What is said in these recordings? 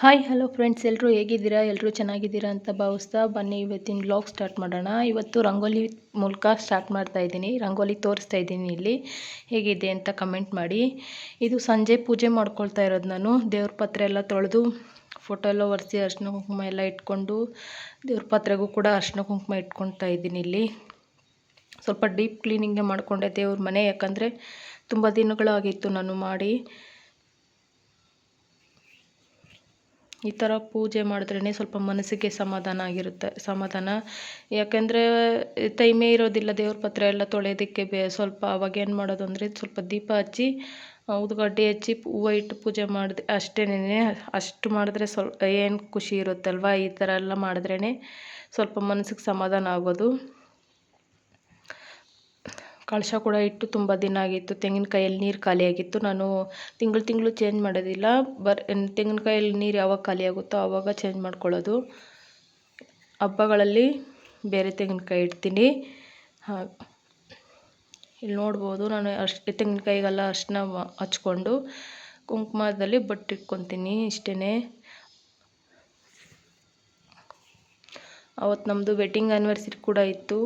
Hi hello friends, ಎಲ್ಲರೂ ಹೇಗಿದ್ದೀರಾ? ಎಲ್ಲರೂ ಚೆನ್ನಾಗಿದ್ದೀರಾ ಅಂತ ಭಾವಿಸ್ತಾ ಬನ್ನಿ ಇವತ್ತಿನ ವ್ಲಾಗ್ ಸ್ಟಾರ್ಟ್ ಮಾಡೋಣ. ಇವತ್ತು ರಂಗೋಲಿ ಮೂಲಕ ಸ್ಟಾರ್ಟ್ ಮಾಡ್ತಾ ಇದ್ದೀನಿ. ರಂಗೋಲಿ ತೋರಿಸ್ತಾ ಇದ್ದೀನಿ. ಇಲ್ಲಿ ಹೇಗಿದೆ ಅಂತ ಕಮೆಂಟ್ ಮಾಡಿ. ಇದು ಸಂಜೆ ಪೂಜೆ ಮಾಡ್ಕೊಳ್ತಾ ಇರೋದು. ನಾನು ದೇವ್ರ ಪಾತ್ರೆ ಎಲ್ಲ ತೊಳೆದು ಫೋಟೋ ಎಲ್ಲ ಒರೆಸಿ ಅರಿಶಿನ ಕುಂಕುಮ ಎಲ್ಲ ಇಟ್ಕೊಂಡು ದೇವ್ರ ಪಾತ್ರೆಗೂ ಕೂಡ ಅರಿಶಿನ ಕುಂಕುಮ ಇಟ್ಕೊಳ್ತಾ ಇದ್ದೀನಿ. ಇಲ್ಲಿ ಸ್ವಲ್ಪ ಡೀಪ್ ಕ್ಲೀನಿಂಗೇ ಮಾಡಿಕೊಂಡೆ ದೇವ್ರ ಮನೆ, ಯಾಕಂದರೆ ತುಂಬ ದಿನಗಳಾಗಿತ್ತು ನಾನು ಮಾಡಿ. ಈ ಥರ ಪೂಜೆ ಮಾಡಿದ್ರೇ ಸ್ವಲ್ಪ ಮನಸ್ಸಿಗೆ ಸಮಾಧಾನ. ಯಾಕೆಂದರೆ ಟೈಮೇ ಇರೋದಿಲ್ಲ ದೇವ್ರ ಪಾತ್ರೆ ಎಲ್ಲ ತೊಳೆಯೋದಕ್ಕೆ. ಸ್ವಲ್ಪ ಅವಾಗ ಏನು ಮಾಡೋದು ಅಂದರೆ ಸ್ವಲ್ಪ ದೀಪ ಹಚ್ಚಿ ಉದ್ಗಡ್ಡೆ ಹಚ್ಚಿ ಹೂವು ಇಟ್ಟು ಪೂಜೆ ಮಾಡಿದೆ ಅಷ್ಟೇನೆ. ಅಷ್ಟು ಮಾಡಿದ್ರೆ ಸ್ವಲ್ಪ ಏನು ಖುಷಿ ಇರುತ್ತಲ್ವ. ಈ ಥರ ಎಲ್ಲ ಮಾಡಿದ್ರೇ ಸ್ವಲ್ಪ ಮನಸ್ಸಿಗೆ ಸಮಾಧಾನ ಆಗೋದು. ಕಳಶ ಕೂಡ ಇಟ್ಟು ತುಂಬ ದಿನ ಆಗಿತ್ತು. ತೆಂಗಿನಕಾಯಲ್ಲಿ ನೀರು ಖಾಲಿಯಾಗಿತ್ತು. ನಾನು ತಿಂಗಳು ಚೇಂಜ್ ಮಾಡೋದಿಲ್ಲ. ತೆಂಗಿನಕಾಯಲ್ಲಿ ನೀರು ಯಾವಾಗ ಖಾಲಿ ಆಗುತ್ತೋ ಆವಾಗ ಚೇಂಜ್ ಮಾಡ್ಕೊಳ್ಳೋದು. ಹಬ್ಬಗಳಲ್ಲಿ ಬೇರೆ ತೆಂಗಿನಕಾಯಿ ಇಡ್ತೀನಿ. ಇಲ್ಲಿ ನೋಡ್ಬೋದು, ನಾನು ತೆಂಗಿನಕಾಯಿಗೆಲ್ಲ ಅರಿಶಿನ ಹಚ್ಕೊಂಡು ಕುಂಕುಮದಲ್ಲಿ ಬಟ್ಟಿಟ್ಕೊತೀನಿ. ಇಷ್ಟೇ. ಅವತ್ತು ನಮ್ಮದು ವೆಡ್ಡಿಂಗ್ ಆ್ಯನಿವರ್ಸರಿ ಕೂಡ ಇತ್ತು.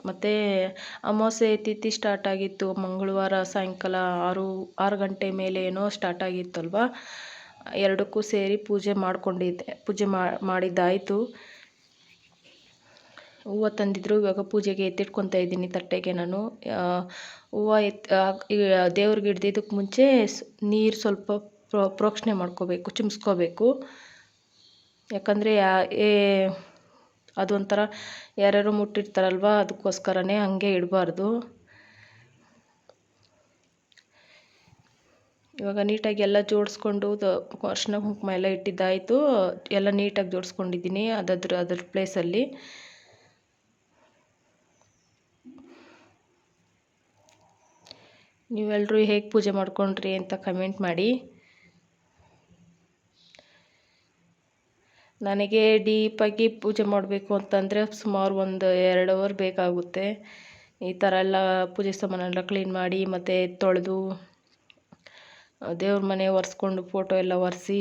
ಮತ್ತು ಅಮಾವಾಸ್ಯೆ ತಿಥಿ ಸ್ಟಾರ್ಟ್ ಆಗಿತ್ತು ಮಂಗಳವಾರ ಸಾಯಂಕಾಲ 6 ಗಂಟೆ ಮೇಲೆ ಏನೋ ಸ್ಟಾರ್ಟ್ ಆಗಿತ್ತಲ್ವ. ಎರಡಕ್ಕೂ ಸೇರಿ ಪೂಜೆ ಮಾಡಿದ್ದಾಯಿತು. ಹೂವು ತಂದಿದ್ರು. ಇವಾಗ ಪೂಜೆಗೆ ಎತ್ತಿಟ್ಕೊತಾ ಇದ್ದೀನಿ ತಟ್ಟೆಗೆ. ನಾನು ಹೂವು ದೇವ್ರಿಗೆ ಹಿಡ್ದಿದ್ದಕ್ಕೆ ಮುಂಚೆ ನೀರು ಸ್ವಲ್ಪ ಪ್ರೋಕ್ಷಣೆ ಮಾಡ್ಕೋಬೇಕು, ಚಿಮ್ಸ್ಕೋಬೇಕು. ಯಾಕಂದರೆ ಅದೊಂಥರ ಯಾರ್ಯಾರು ಮುಟ್ಟಿರ್ತಾರಲ್ವ, ಅದಕ್ಕೋಸ್ಕರನೇ ಹಂಗೆ ಇಡಬಾರ್ದು. ಇವಾಗ ನೀಟಾಗಿ ಎಲ್ಲ ಜೋಡಿಸ್ಕೊಂಡು ಅರಿಶಿನ ಕುಂಕುಮ ಎಲ್ಲ ಇಟ್ಟಿದ್ದಾಯಿತು. ಎಲ್ಲ ನೀಟಾಗಿ ಜೋಡಿಸ್ಕೊಂಡಿದ್ದೀನಿ ಅದ್ರ ಪ್ಲೇಸಲ್ಲಿ. ನೀವೆಲ್ಲರೂ ಹೇಗೆ ಪೂಜೆ ಮಾಡ್ಕೊಂಡ್ರಿ ಅಂತ ಕಮೆಂಟ್ ಮಾಡಿ. ನನಗೆ ಡೀಪಾಗಿ ಪೂಜೆ ಮಾಡಬೇಕು ಅಂತಂದರೆ ಸುಮಾರು 1-2 ಅವರ್ ಬೇಕಾಗುತ್ತೆ. ಈ ಥರ ಎಲ್ಲ ಪೂಜೆ ಸಾಮಾನೆಲ್ಲ ಕ್ಲೀನ್ ಮಾಡಿ ಮತ್ತು ತೊಳೆದು ದೇವ್ರ ಮನೆ ಒರೆಸ್ಕೊಂಡು ಫೋಟೋ ಎಲ್ಲ ಒರೆಸಿ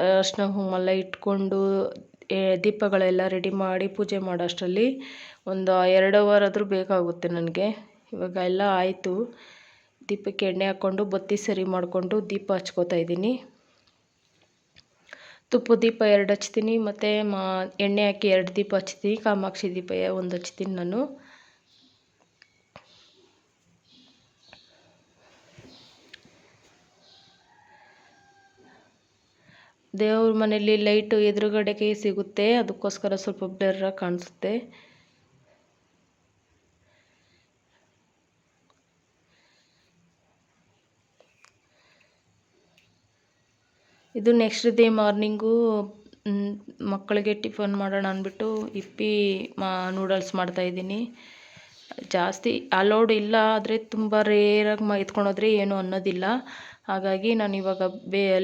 ಅರಿಶಿನ ಕುಂಕುಮ ಎಲ್ಲ ಇಟ್ಕೊಂಡು ದೀಪಗಳೆಲ್ಲ ರೆಡಿ ಮಾಡಿ ಪೂಜೆ ಮಾಡೋ ಅಷ್ಟರಲ್ಲಿ 1-2 ಅವರ್ ಆದರೂ ಬೇಕಾಗುತ್ತೆ ನನಗೆ. ಇವಾಗ ಎಲ್ಲ ಆಯಿತು. ದೀಪಕ್ಕೆ ಎಣ್ಣೆ ಹಾಕ್ಕೊಂಡು ಬತ್ತಿ ಸರಿ ಮಾಡಿಕೊಂಡು ದೀಪ ಹಚ್ಕೋತಾ ಇದ್ದೀನಿ. ತುಪ್ಪದ ದೀಪ 2 ಹಚ್ತೀನಿ ಮತ್ತು ಎಣ್ಣೆ ಹಾಕಿ 2 ದೀಪ ಹಚ್ತೀನಿ. ಕಾಮಾಕ್ಷಿ ದೀಪ 1 ಹಚ್ತೀನಿ ನಾನು. ದೇವ್ರ ಮನೆಯಲ್ಲಿ ಲೈಟು ಎದುರುಗಡೆಗೆ ಸಿಗುತ್ತೆ, ಅದಕ್ಕೋಸ್ಕರ ಸ್ವಲ್ಪ ಬ್ಲರ್ರಾಗಿ ಕಾಣಿಸುತ್ತೆ. ಇದು ನೆಕ್ಸ್ಟ್ ಡೇ ಮಾರ್ನಿಂಗು ಮಕ್ಕಳಿಗೆ ಟಿಫನ್ ಮಾಡೋಣ ಅಂದ್ಬಿಟ್ಟು ನೂಡಲ್ಸ್ ಮಾಡ್ತಾಯಿದ್ದೀನಿ. ಜಾಸ್ತಿ ಅಲೋಡ್ ಇಲ್ಲ, ಆದರೆ ತುಂಬ ರೇರಾಗಿ ಎತ್ಕೊಂಡೋದ್ರೆ ಏನೂ ಅನ್ನೋದಿಲ್ಲ. ಹಾಗಾಗಿ ನಾನು ಇವಾಗ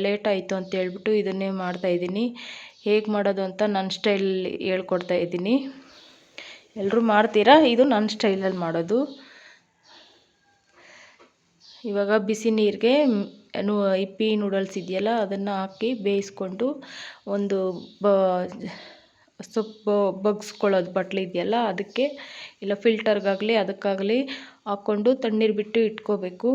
ಲೇಟ್ ಆಯಿತು ಅಂತ ಹೇಳ್ಬಿಟ್ಟು ಇದನ್ನೇ ಮಾಡ್ತಾಯಿದ್ದೀನಿ. ಹೇಗೆ ಮಾಡೋದು ಅಂತ ನನ್ನ ಸ್ಟೈಲಲ್ಲಿ ಹೇಳ್ಕೊಡ್ತಾ ಇದ್ದೀನಿ. ಎಲ್ಲರೂ ಮಾಡ್ತೀರಾ, ಇದು ನನ್ನ ಸ್ಟೈಲಲ್ಲಿ ಮಾಡೋದು. ಇವಾಗ ಬಿಸಿ ನೀರಿಗೆ ನೂಡಲ್ಸ್ ಇದೆಯಲ್ಲ ಅದನ್ನು ಹಾಕಿ ಬೇಯಿಸ್ಕೊಂಡು ಒಂದು ಸೊಪ್ಪು ಬಗ್ಸ್ಕೊಳ್ಳೋದು ಬಟ್ಲು ಇದೆಯಲ್ಲ ಅದಕ್ಕೆ, ಇಲ್ಲ ಫಿಲ್ಟರ್ಗಾಗಲಿ ಅದಕ್ಕಾಗಲಿ ಹಾಕ್ಕೊಂಡು ತಣ್ಣೀರು ಬಿಟ್ಟು ಇಟ್ಕೋಬೇಕು.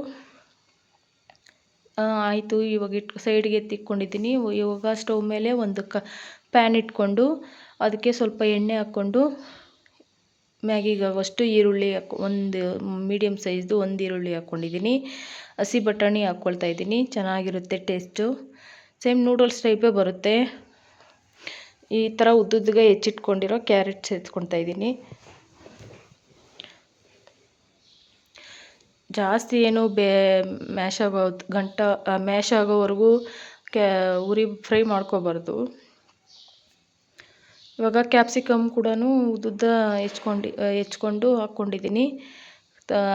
ಆಯಿತು. ಇವಾಗ ಸೈಡ್ಗೆ ಎತ್ತಿಟ್ಕೊಂಡಿದ್ದೀನಿ. ಇವಾಗ ಸ್ಟವ್ ಮೇಲೆ ಒಂದು ಪ್ಯಾನ್ ಇಟ್ಕೊಂಡು ಅದಕ್ಕೆ ಸ್ವಲ್ಪ ಎಣ್ಣೆ ಹಾಕ್ಕೊಂಡು ಮ್ಯಾಗಿಗಾಗುವಷ್ಟು ಈರುಳ್ಳಿ ಒಂದು ಮೀಡಿಯಮ್ ಸೈಜ್ದು 1 ಈರುಳ್ಳಿ ಹಾಕ್ಕೊಂಡಿದ್ದೀನಿ. ಹಸಿ ಬಟಾಣಿ ಹಾಕ್ಕೊಳ್ತಾ ಇದ್ದೀನಿ. ಚೆನ್ನಾಗಿರುತ್ತೆ ಟೇಸ್ಟು. ಸೇಮ್ ನೂಡಲ್ಸ್ ಟೈಪೇ ಬರುತ್ತೆ. ಈ ಥರ ಉದ್ದುದ್ದುಗೆ ಹೆಚ್ಚಿಟ್ಕೊಂಡಿರೋ ಕ್ಯಾರೆಟ್ ಸೇರಿಸ್ಕೊಳ್ತಾ ಇದ್ದೀನಿ. ಜಾಸ್ತಿ ಏನು ಮ್ಯಾಶ್ ಆಗೋವರೆಗೂ ಫ್ರೈ ಮಾಡ್ಕೋಬಾರ್ದು. ಇವಾಗ ಕ್ಯಾಪ್ಸಿಕಮ್ ಕೂಡ ಉದ್ದುದ್ದ ಹೆಚ್ಕೊಂಡು ಹಾಕ್ಕೊಂಡಿದ್ದೀನಿ.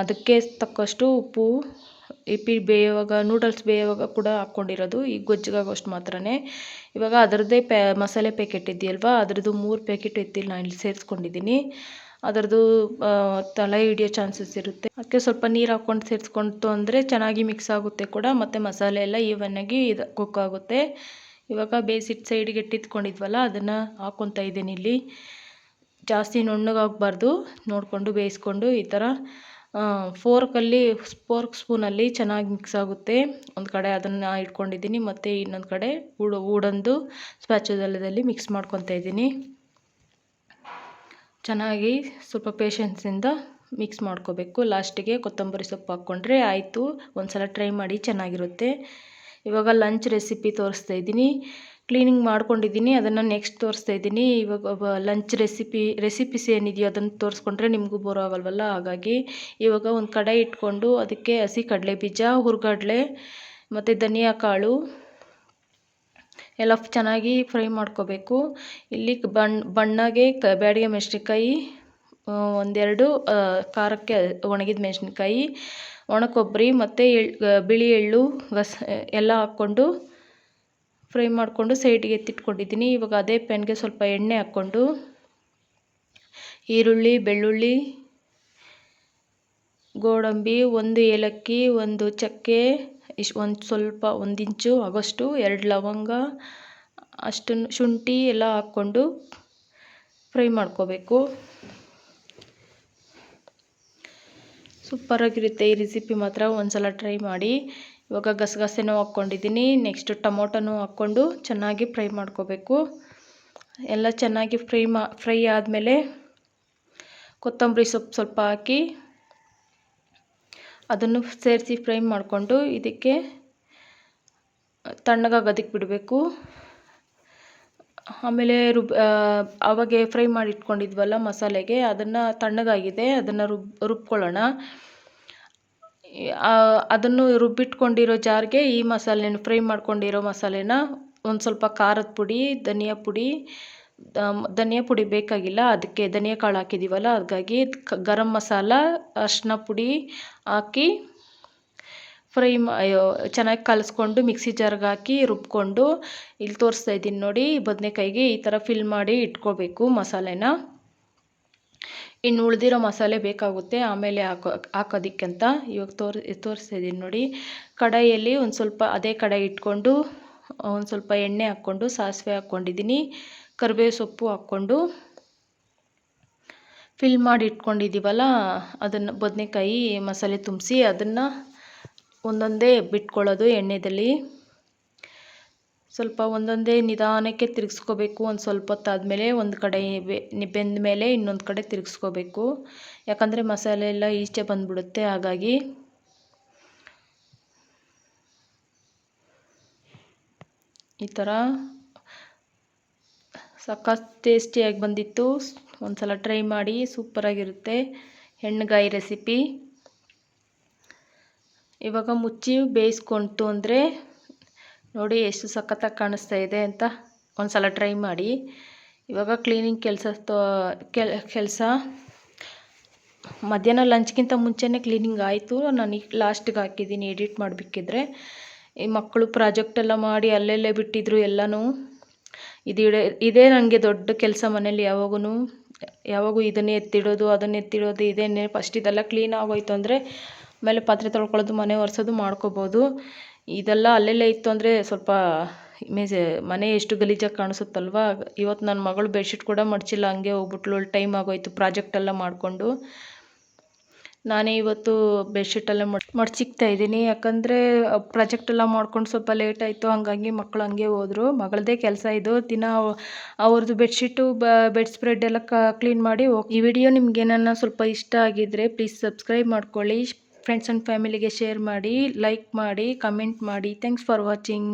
ಅದಕ್ಕೆ ತಕ್ಕಷ್ಟು ಉಪ್ಪು, ಬೇಯುವಾಗ ನೂಡಲ್ಸ್ ಬೇಯುವಾಗ ಕೂಡ ಹಾಕ್ಕೊಂಡಿರೋದು, ಈಗ ಗೊಜ್ಜಿಗಾಗೋಷ್ಟು ಮಾತ್ರನೇ. ಇವಾಗ ಅದರದ್ದೇ ಮಸಾಲೆ ಪ್ಯಾಕೆಟ್ ಇದೆಯಲ್ವ, ಅದರದ್ದು 3 ಪ್ಯಾಕೆಟ್ ನಾನು ಇಲ್ಲಿ ಸೇರಿಸ್ಕೊಂಡಿದ್ದೀನಿ. ಅದರದ್ದು ತಳ ಹಿಡಿಯೋ ಚಾನ್ಸಸ್ ಇರುತ್ತೆ. ಅದಕ್ಕೆ ಸ್ವಲ್ಪ ನೀರು ಹಾಕ್ಕೊಂಡು ಸೇರಿಸ್ಕೊಂತು ಅಂದರೆ ಚೆನ್ನಾಗಿ ಮಿಕ್ಸ್ ಆಗುತ್ತೆ ಕೂಡ, ಮತ್ತು ಮಸಾಲೆ ಎಲ್ಲ ಈವನ್ನಾಗಿ ಕುಕ್ ಆಗುತ್ತೆ. ಇವಾಗ ಬೇಯಿಸಿಟ್ಟು ಸೈಡಿಗೆ ಇಟ್ಟಿಟ್ಕೊಂಡಿದ್ವಲ್ಲ ಅದನ್ನು ಹಾಕ್ಕೊತಾ ಇದ್ದೀನಿ ಇಲ್ಲಿ. ಜಾಸ್ತಿ ನುಣ್ಣಗಾಗಬಾರ್ದು, ನೋಡಿಕೊಂಡು ಬೇಯಿಸ್ಕೊಂಡು ಈ ಥರ ಫೋರ್ಕ್ ಸ್ಪೂನಲ್ಲಿ ಚೆನ್ನಾಗಿ ಮಿಕ್ಸ್ ಆಗುತ್ತೆ. ಒಂದು ಕಡೆ ಅದನ್ನು ಇಟ್ಕೊಂಡಿದ್ದೀನಿ, ಮತ್ತು ಇನ್ನೊಂದು ಕಡೆ ಊಡಂದು ಸ್ಪ್ಯಾಚುಲದಲ್ಲಿ ಮಿಕ್ಸ್ ಮಾಡ್ಕೊತಾ ಇದ್ದೀನಿ. ಚೆನ್ನಾಗಿ ಸ್ವಲ್ಪ ಪೇಷನ್ಸಿಂದ ಮಿಕ್ಸ್ ಮಾಡ್ಕೋಬೇಕು. ಲಾಸ್ಟಿಗೆ ಕೊತ್ತಂಬರಿ ಸೊಪ್ಪು ಹಾಕ್ಕೊಂಡ್ರೆ ಆಯಿತು. ಒಂದು ಸಲ ಟ್ರೈ ಮಾಡಿ, ಚೆನ್ನಾಗಿರುತ್ತೆ. ಇವಾಗ ಲಂಚ್ ರೆಸಿಪಿ ತೋರಿಸ್ತಾ ಇದ್ದೀನಿ. ಕ್ಲೀನಿಂಗ್ ಮಾಡ್ಕೊಂಡಿದ್ದೀನಿ, ಅದನ್ನು ನೆಕ್ಸ್ಟ್ ತೋರಿಸ್ತಾ ಇದ್ದೀನಿ. ಇವಾಗ ಲಂಚ್ ರೆಸಿಪೀಸ್ ಏನಿದೆಯೋ ಅದನ್ನು ತೋರಿಸ್ಕೊಂಡ್ರೆ ನಿಮಗೂ ಬೋರ್ ಆಗಲ್ವಲ್ಲ, ಹಾಗಾಗಿ ಇವಾಗ ಒಂದು ಕಡಾಯಿ ಇಟ್ಕೊಂಡು ಅದಕ್ಕೆ ಹಸಿ ಕಡಲೆ ಬೀಜ, ಹುರ್ಗಡ್ಲೆ ಮತ್ತು ಧನಿಯಾ ಕಾಳು ಎಲ್ಲ ಚೆನ್ನಾಗಿ ಫ್ರೈ ಮಾಡ್ಕೋಬೇಕು. ಇಲ್ಲಿ ಬಣ್ಣಗೆ ಬ್ಯಾಡಿಗೆ ಮೆಣಸಿನ್ಕಾಯಿ, ಒಂದೆರಡು ಖಾರಕ್ಕೆ ಒಣಗಿದ ಮೆಣಸಿನ್ಕಾಯಿ, ಒಣ ಕೊಬ್ಬರಿ ಮತ್ತು ಬಿಳಿ ಎಳ್ಳು ಎಲ್ಲ ಹಾಕ್ಕೊಂಡು ಫ್ರೈ ಮಾಡಿಕೊಂಡು ಸೈಡಿಗೆ ಎತ್ತಿಟ್ಕೊಂಡಿದ್ದೀನಿ. ಇವಾಗ ಅದೇ ಪ್ಯಾನ್ಗೆ ಸ್ವಲ್ಪ ಎಣ್ಣೆ ಹಾಕ್ಕೊಂಡು ಈರುಳ್ಳಿ, ಬೆಳ್ಳುಳ್ಳಿ, ಗೋಡಂಬಿ, ಒಂದು ಏಲಕ್ಕಿ, ಒಂದು ಚಕ್ಕೆ, ಒಂದು ಇಂಚು ಆಗೋಷ್ಟು, 2 ಲವಂಗ, ಅಷ್ಟನ್ನು ಶುಂಠಿ ಎಲ್ಲ ಹಾಕ್ಕೊಂಡು ಫ್ರೈ ಮಾಡ್ಕೋಬೇಕು. ಸೂಪರಾಗಿರುತ್ತೆ ಈ ರೆಸಿಪಿ ಮಾತ್ರ, ಒಂದ್ಸಲ ಟ್ರೈ ಮಾಡಿ. ಇವಾಗ ಗಸಗಸೆನೂ ಹಾಕ್ಕೊಂಡಿದ್ದೀನಿ. ನೆಕ್ಸ್ಟ್ ಟೊಮೊಟೊನೂ ಹಾಕ್ಕೊಂಡು ಚೆನ್ನಾಗಿ ಫ್ರೈ ಮಾಡ್ಕೋಬೇಕು. ಎಲ್ಲ ಚೆನ್ನಾಗಿ ಫ್ರೈ ಆದಮೇಲೆ ಕೊತ್ತಂಬರಿ ಸೊಪ್ಪು ಸ್ವಲ್ಪ ಹಾಕಿ ಅದನ್ನು ಸೇರಿಸಿ ಫ್ರೈ ಮಾಡಿಕೊಂಡು ಇದಕ್ಕೆ ತಣ್ಣಗಾಗೋದಕ್ಕೆ ಬಿಡಬೇಕು. ಆಮೇಲೆ ಅವಾಗೆ ಫ್ರೈ ಮಾಡಿ ಇಟ್ಕೊಂಡಿದ್ವಲ್ಲ ಮಸಾಲೆಗೆ, ಅದನ್ನು ತಣ್ಣಗಾಗಿದೆ, ಅದನ್ನು ರುಬ್ಕೊಳ್ಳೋಣ. ಅದನ್ನು ರುಬ್ಬಿಟ್ಕೊಂಡಿರೋ ಜಾರ್ಗೆ ಈ ಮಸಾಲೆನ ಫ್ರೈ ಮಾಡ್ಕೊಂಡಿರೋ ಮಸಾಲೆನ ಒಂದು ಸ್ವಲ್ಪ ಖಾರದ ಪುಡಿ, ಧನಿಯಾ ಪುಡಿ ಬೇಕಾಗಿಲ್ಲ, ಅದಕ್ಕೆ ಧನಿಯಾ ಕಾಳು ಹಾಕಿದ್ದೀವಲ್ಲ ಹಾಗಾಗಿ ಗರಂ ಮಸಾಲ, ಅರಿಶಿನ ಪುಡಿ ಹಾಕಿ ಚೆನ್ನಾಗಿ ಕಲಿಸ್ಕೊಂಡು ಮಿಕ್ಸಿ ಜಾರ್ಗೆ ಹಾಕಿ ರುಬ್ಕೊಂಡು, ಇಲ್ಲಿ ತೋರಿಸ್ತಾ ಇದ್ದೀನಿ ನೋಡಿ, ಬದನೆಕಾಯಿಗೆ ಈ ಥರ ಫಿಲ್ ಮಾಡಿ ಇಟ್ಕೋಬೇಕು ಮಸಾಲೆನ. ಇನ್ನು ಉಳಿದಿರೋ ಮಸಾಲೆ ಬೇಕಾಗುತ್ತೆ ಆಮೇಲೆ ಹಾಕೋದಕ್ಕಂತ. ಇವಾಗ ತೋರಿಸ್ತಾ ಇದ್ದೀನಿ ನೋಡಿ. ಕಡಾಯಿಯಲ್ಲಿ ಒಂದು ಸ್ವಲ್ಪ ಅದೇ ಕಡಾಯಿ ಇಟ್ಕೊಂಡು ಒಂದು ಸ್ವಲ್ಪ ಎಣ್ಣೆ ಹಾಕ್ಕೊಂಡು ಸಾಸಿವೆ ಹಾಕ್ಕೊಂಡಿದ್ದೀನಿ, ಕರಿಬೇವು ಸೊಪ್ಪು ಹಾಕ್ಕೊಂಡು ಫಿಲ್ ಮಾಡಿ ಇಟ್ಕೊಂಡಿದ್ದೀವಲ್ಲ ಅದನ್ನು ಬದನೆಕಾಯಿ ಮಸಾಲೆ ತುಂಬಿಸಿ ಅದನ್ನು ಒಂದೊಂದೇ ಬಿಟ್ಕೊಳ್ಳೋದು ಎಣ್ಣೆಯಲ್ಲಿ. ಸ್ವಲ್ಪ ಒಂದೊಂದೇ ನಿಧಾನಕ್ಕೆ ತಿರುಗಿಸ್ಕೋಬೇಕು. ಒಂದು ಸ್ವಲ್ಪ ಹೊತ್ತಾದಮೇಲೆ ಒಂದು ಕಡೆ ಬೆಂದ ಮೇಲೆ ಇನ್ನೊಂದು ಕಡೆ ತಿರುಗಿಸ್ಕೋಬೇಕು, ಯಾಕಂದರೆ ಮಸಾಲೆ ಎಲ್ಲ ಈಚೆ ಬಂದುಬಿಡುತ್ತೆ. ಹಾಗಾಗಿ ಈ ಥರ ಸಖತ್ ಟೇಸ್ಟಿಯಾಗಿ ಬಂದಿತ್ತು. ಒಂದು ಸಲ ಟ್ರೈ ಮಾಡಿ, ಸೂಪರಾಗಿರುತ್ತೆ ಹೆಣ್ಗಾಯಿ ರೆಸಿಪಿ. ಇವಾಗ ಮುಚ್ಚಿ ಬೇಯಿಸ್ಕೊಂತು ಅಂದರೆ ನೋಡಿ ಎಷ್ಟು ಸಖತ್ತಾಗಿ ಕಾಣಿಸ್ತಾ ಇದೆ ಅಂತ. ಒಂದು ಸಲ ಟ್ರೈ ಮಾಡಿ. ಇವಾಗ ಕ್ಲೀನಿಂಗ್ ಕೆಲಸ ಮಧ್ಯಾಹ್ನ ಲಂಚ್ಗಿಂತ ಮುಂಚೆನೇ ಕ್ಲೀನಿಂಗ್ ಆಯಿತು. ನಾನು ಈಗ ಲಾಸ್ಟಿಗೆ ಹಾಕಿದ್ದೀನಿ ಎಡಿಟ್ ಮಾಡಬೇಕಿದ್ರೆ. ಈ ಮಕ್ಕಳು ಪ್ರಾಜೆಕ್ಟೆಲ್ಲ ಮಾಡಿ ಅಲ್ಲೆಲ್ಲೇ ಬಿಟ್ಟಿದ್ರು ಎಲ್ಲನೂ. ಇದೇ ನನಗೆ ದೊಡ್ಡ ಕೆಲಸ ಮನೇಲಿ. ಯಾವಾಗೂ ಇದನ್ನೇ ಎತ್ತಿಡೋದು ಅದನ್ನೇ ಎತ್ತಿಡೋದು ಇದೇನೇ. ಫಸ್ಟ್ ಇದೆಲ್ಲ ಕ್ಲೀನ್ ಆಗೋಯ್ತು ಅಂದರೆ ಆಮೇಲೆ ಪಾತ್ರೆ ತೊಳ್ಕೊಳ್ಳೋದು, ಮನೆ ಒರೆಸೋದು ಮಾಡ್ಕೋಬೋದು. ಇದೆಲ್ಲ ಅಲ್ಲೆಲ್ಲೇ ಇತ್ತು ಅಂದರೆ ಸ್ವಲ್ಪ ಮನೆ ಎಷ್ಟು ಗಲೀಜಾಗಿ ಕಾಣಿಸುತ್ತಲ್ವ. ಇವತ್ತು ನನ್ನ ಮಗಳು ಬೆಡ್ಶೀಟ್ ಕೂಡ ಮಡಚಿಲ್ಲ, ಹಂಗೆ ಹೋಗ್ಬಿಟ್ಲು. ಟೈಮ್ ಆಗೋಯ್ತು ಪ್ರಾಜೆಕ್ಟೆಲ್ಲ ಮಾಡಿಕೊಂಡು. ನಾನೇ ಇವತ್ತು ಬೆಡ್ಶೀಟೆಲ್ಲ ಮಡ್ಚಿಕ್ತಾ ಇದ್ದೀನಿ, ಯಾಕಂದರೆ ಪ್ರಾಜೆಕ್ಟೆಲ್ಲ ಮಾಡ್ಕೊಂಡು ಸ್ವಲ್ಪ ಲೇಟ್ ಆಯಿತು. ಹಾಗಾಗಿ ಮಕ್ಕಳು ಹಂಗೆ ಹೋದರು. ಮಗಳದೇ ಕೆಲಸ ಇದು. ದಿನ ಅವ್ರದ್ದು ಬೆಡ್ಶೀಟು ಬೆಡ್ ಸ್ಪ್ರೆಡ್ ಎಲ್ಲ ಕ್ಲೀನ್ ಮಾಡಿ ಈ ವಿಡಿಯೋ ನಿಮ್ಗೇನನ್ನ ಸ್ವಲ್ಪ ಇಷ್ಟ ಆಗಿದ್ದರೆ ಪ್ಲೀಸ್ ಸಬ್ಸ್ಕ್ರೈಬ್ ಮಾಡ್ಕೊಳ್ಳಿ. ಫ್ರೆಂಡ್ಸ್ ಆ್ಯಂಡ್ ಫ್ಯಾಮಿಲಿಗೆ ಶೇರ್ ಮಾಡಿ, ಲೈಕ್ ಮಾಡಿ, ಕಮೆಂಟ್ ಮಾಡಿ. Thanks for watching.